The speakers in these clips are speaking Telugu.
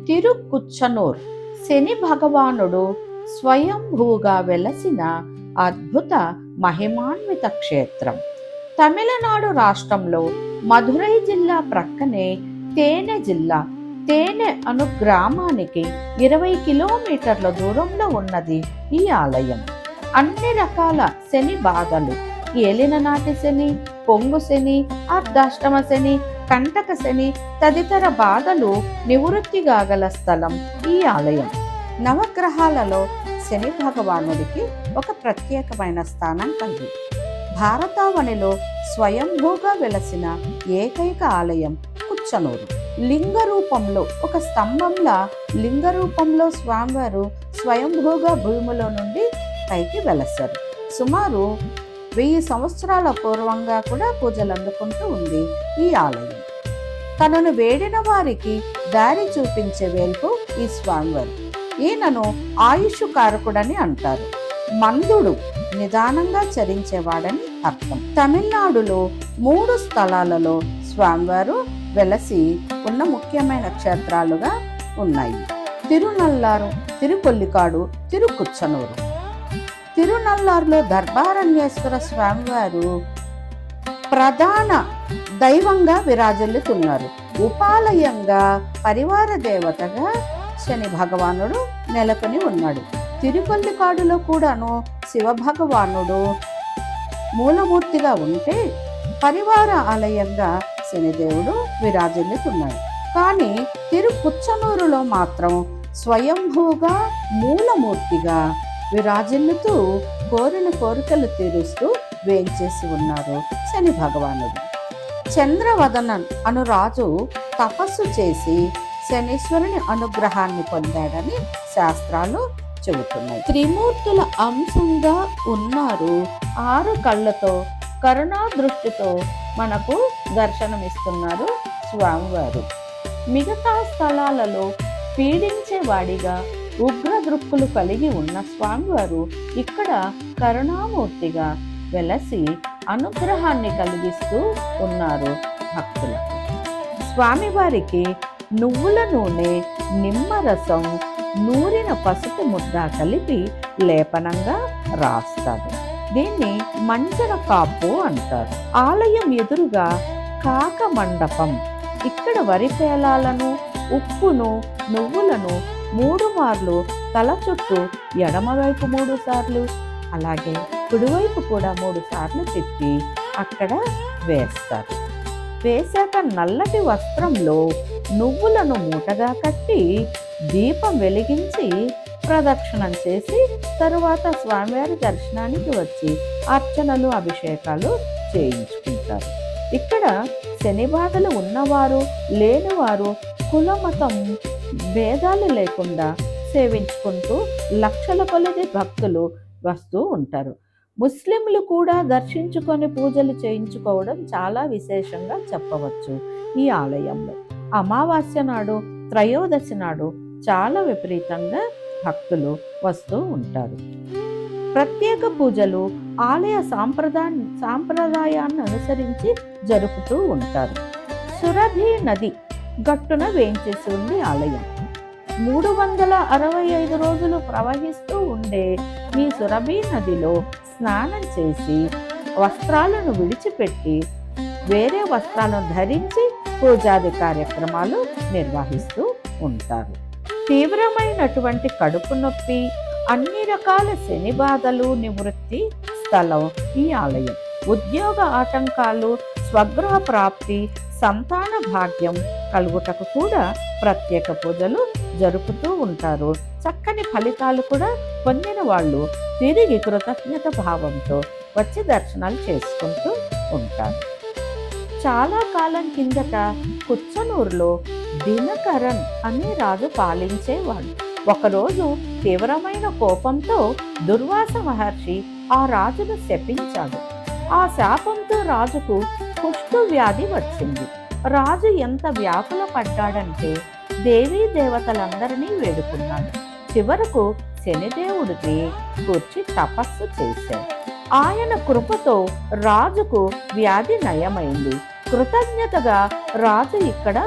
తిరుకుచ్చనూర్ శని భగవానుడు స్వయంభూగా వెలసిన అద్భుత మహిమాన్విత క్షేత్రం. తమిళనాడు రాష్ట్రంలో మధురై జిల్లా ప్రక్కనే తేనె జిల్లా తేనె అను గ్రామానికి 20 కిలోమీటర్ల దూరంలో ఉన్నది ఈ ఆలయం. అన్ని రకాల శని బాధలు, ఏలిన నాటి శని, పొంగు శని, అర్ధాష్టమ శని, కంటక శని తదితర బాధలు నివృత్తి కాగల స్థలం ఈ ఆలయం. నవగ్రహాలలో శని భగవానుడికి ఒక ప్రత్యేకమైన స్థానం కలదు. భారతావనిలో స్వయంభూగా వెలసిన ఏకైక ఆలయం కుచ్చనూరు. లింగ రూపంలో ఒక స్తంభంలా లింగ రూపంలో స్వామివారు స్వయంభూగా భూమిలో నుండి పైకి వెలసారు. సుమారు 1000 సంవత్సరాల పూర్వంగా కూడా పూజలు అందుకుంటూ ఉంది ఈ ఆలయం. తనను వేడిన వారికి దారి చూపించే వేల్పు ఈ స్వామివారు. ఈయనను ఆయుష్ కారకుడని అంటారు. మందుడు నిదానంగా చరించేవాడని అర్థం. తమిళనాడులో 3 స్థలాలలో స్వామివారు వెలసి ఉన్న ముఖ్యమైన క్షేత్రాలుగా ఉన్నాయి. తిరునల్లారు, తిరుకొల్లికాడు, తిరుకుచ్చనూరు. తిరునల్లారులో దర్బారణ్యేశ్వర స్వామివారు ప్రధాన దైవంగా విరాజిల్లుతున్నారు. ఉపాలయంగా పరివార దేవతగా శని భగవానుడు నెలకొని ఉన్నాడు. తిరుకొల్లికాడులో కూడాను శివ భగవానుడు మూలమూర్తిగా ఉంటే పరివార ఆలయంగా శనిదేవుడు విరాజిల్లుతున్నాడు. కానీ తిరుకుచ్చనూరులో మాత్రం స్వయంభూగా మూలమూర్తిగా విరాజిల్లుతూ కోరిన కోరికలు తీరుస్తూ వేంచేసి ఉన్నారు శని భగవానుడు. చంద్రవదనన్ అను రాజు తపస్సు చేసి శనీశ్వరుని అనుగ్రహాన్ని పొందాడని శాస్త్రాలు చెబుతున్నాయి. త్రిమూర్తుల అంశంగా ఉన్నారు. 6 కళ్ళతో కరుణా దృష్టితో మనకు దర్శనమిస్తున్నారు స్వామివారు. మిగతా స్థలాలలో పీడించేవాడిగా ఉగ్ర దృక్కులు కలిగి ఉన్న స్వామివారు ఇక్కడ కరుణామూర్తిగా వెలసి అనుగ్రహాన్ని కలిగిస్తూ ఉన్నారు భక్తులకు. స్వామివారికి నువ్వుల నూనె, నిమ్మరసం, నూరిన పసుపు ముద్ద కలిపి లేపనంగా రాస్తారు. దీన్ని మంజర కాపు అంటారు. ఆలయం ఎదురుగా కాక మండపం. ఇక్కడ వరి పేలాలను, ఉప్పును, నువ్వులను 3 మార్లు తల చుట్టూ ఎడమవైపు 3 సార్లు అలాగే కుడివైపు కూడా 3 సార్లు తిప్పి అక్కడ వేస్తారు. వేశాక నల్లటి వస్త్రంలో నువ్వులను మూటగా కట్టి దీపం వెలిగించి ప్రదక్షిణం చేసి తరువాత స్వామివారి దర్శనానికి వచ్చి అర్చనలు, అభిషేకాలు చేయించుకుంటారు. ఇక్కడ శని బాధలు ఉన్నవారు, లేనివారు కులమతం భేదాలు లేకుండా సేవించుకుంటూ లక్షల కొలది భక్తులు వస్తూ ఉంటారు. ముస్లింలు కూడా దర్శించుకొని పూజలు చేయించుకోవడం చాలా విశేషంగా చెప్పవచ్చు. ఈ ఆలయంలో అమావాస్య నాడు, త్రయోదశి నాడు చాలా విపరీతంగా భక్తులు వస్తూ ఉంటారు. ప్రత్యేక పూజలు ఆలయ సాంప్రదాయాన్ని అనుసరించి జరుపుతూ ఉంటారు. సురభి నది గట్టున వేంచేసి ఉంది ఆలయం. 365 రోజులు ప్రవహిస్తూ ఉండే ఈ సురభి నదిలో స్నానం చేసి వస్త్రాలను విడిచిపెట్టి వేరే వస్త్రాలను ధరించి పూజాది కార్యక్రమాలు నిర్వహిస్తూ ఉంటారు. తీవ్రమైనటువంటి కడుపు నొప్పి, అన్ని రకాల శని బాధలు నివృత్తి స్థలం ఈ ఆలయం. ఉద్యోగ ఆటంకాలు, స్వగృహ ప్రాప్తి, సంతాన భాగ్యం కలుగుటకు కూడా ప్రత్యేక పూజలు జరుపుతూ ఉంటారు. చక్కని ఫలితాలు కూడా పొందిన వాళ్ళు తిరిగి కృతజ్ఞత భావంతో వచ్చి దర్శనాలు చేసుకుంటూ ఉంటారు. చాలా కాలం కిందట కుచ్చనూరులో దినకరన్ అనే రాజు పాలించేవాడు. ఒకరోజు తీవ్రమైన కోపంతో దుర్వాస మహర్షి ఆ రాజును శపించాడు. ఆ శాపంతో రాజుకు కుష్టు వ్యాధి వచ్చింది. రాజు ఎంత వ్యాకుల పడ్డాడంటే దేవీ దేవతలందరినీ వేడుకున్నాడు. చివరకు శనిదేవుడికి కూర్చి తపస్సు చేశాడు. ఆయన కృపతో రాజుకు వ్యాధి నయమైంది. కృతజ్ఞతగా రాజు ఇక్కడ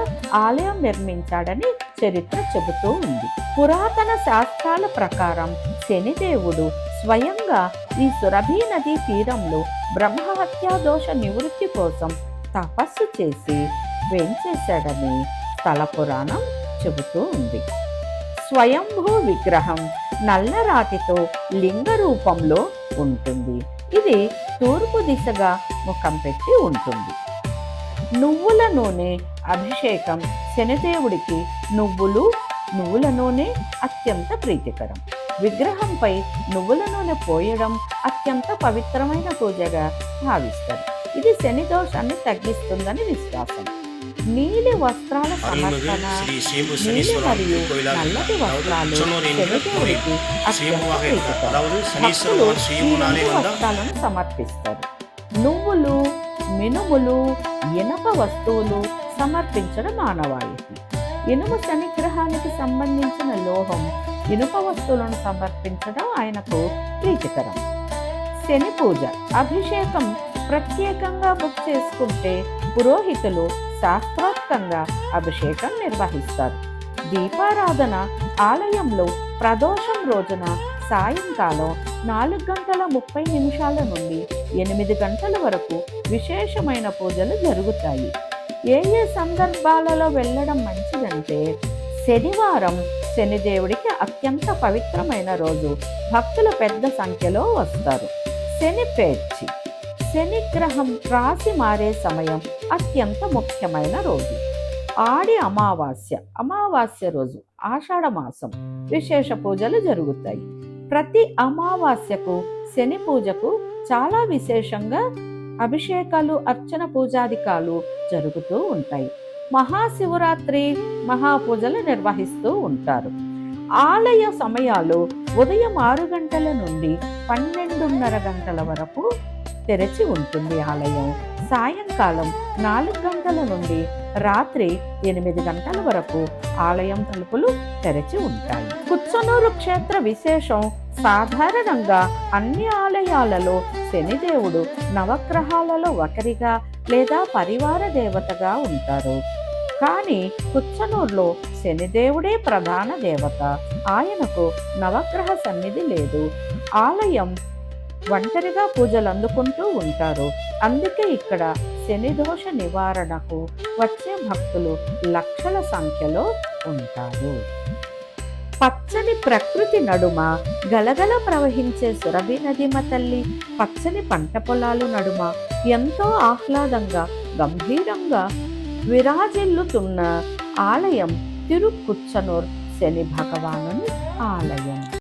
ఆలయం నిర్మించాడని చరిత్ర చెబుతూ ఉంది. పురాతన శాస్త్రాల ప్రకారం శనిదేవుడు స్వయంగా ఈ సురభి నదీ తీరంలో బ్రహ్మహత్యా దోష నివృత్తి కోసం తపస్సు చేసి వేంచేశాడని స్థల పురాణం చెబుతూ ఉంది. స్వయంభూ విగ్రహం నల్లరాతితో లింగ రూపంలో ఉంటుంది. ఇది తూర్పు దిశగా ముఖం పెట్టి ఉంటుంది. నువ్వుల నూనె అభిషేకం శనిదేవుడికి నువ్వుల నూనె అత్యంత ప్రీతికరం. విగ్రహంపై నువ్వుల నూనె పోయడం అత్యంత పవిత్రమైన పూజగా భావిస్తారు. ఇది శని దోషాన్ని తగ్గిస్తుందని విశ్వాసం. నీలి వస్త్రాల సమర్పణ, నీలి మరియు నల్లటి వస్త్రాలు శనిదేవుడికి అత్యంత ప్రీతికరం. భక్తులు ఈ రెండు వస్త్రాలను సమర్పిస్తారు. నువ్వులు, మినుములు, ఇనప వస్తువులు సమర్పించడం ఆనవాయితీ. ఇనుము శనిగ్రహానికి సంబంధించిన లోహం. ఇనుప వస్తువులను సమర్పించడం ఆయనకు ప్రీతికరం. శని పూజ అభిషేకం ప్రత్యేకంగా బుక్ చేసుకుంటే పురోహితులు శాస్త్రోక్తంగా అభిషేకం నిర్వహిస్తారు. దీపారాధన ఆలయంలో ప్రదోషం రోజున సాయంకాలం 4:30 నుండి 8 గంటల వరకు విశేషమైన పూజలు జరుగుతాయి. ఏ సందర్భాలలో వెళ్ళడం మంచిదంటే శనివారం శనిదేవుడికి అత్యంత పవిత్రమైన రోజు. భక్తులు పెద్ద సంఖ్యలో వస్తారు. శని పేర్చి శనిగ్రహం రాశి మారే సమయం అత్యంత ముఖ్యమైన రోజు. ఆడి అమావాస్య రోజు ఆషాఢ మాసం విశేష పూజలు జరుగుతాయి. ప్రతి అమావాస్యకు శని పూజకు చాలా విశేషంగా అభిషేకాలు, అర్చన, పూజాధికాలు జరుగుతూ ఉంటాయి. మహాశివరాత్రి మహాపూజలు నిర్వహిస్తూ ఉంటారు. ఆలయ సమయాలు ఉదయం 6 గంటల నుండి 12:30 గంటల వరకు తెరచి ఉంటుంది ఆలయం. సాయంకాలం 4 గంటల నుండి రాత్రి 8 గంటల వరకు ఆలయం తలుపులు తెరచి ఉంటాయి. కుచ్చనూరు క్షేత్ర విశేషం సాధారణంగా అన్ని ఆలయాలలో శనిదేవుడు నవగ్రహాలలో ఒకరిగా లేదా పరివార దేవతగా ఉంటారు. కానీ కుచ్చనూరులో శనిదేవుడే ప్రధాన దేవత. ఆయనకు నవగ్రహ సన్నిధి లేదు. ఆలయం ఒంటరిగా పూజలు అందుకుంటూ ఉంటారు. అందుకే ఇక్కడ శని దోష నివారణకు వచ్చే భక్తులు లక్షల సంఖ్యలో ఉంటారు. పచ్చని ప్రకృతి నడుమ గలగల ప్రవహించే సురభి నదిమ తల్లి పచ్చని పంట పొలాలు నడుమ ఎంతో ఆహ్లాదంగా గంభీరంగా విరాజిల్లుతున్న ఆలయం తిరుకుచ్చనూర్ శని భగవానుని ఆలయం.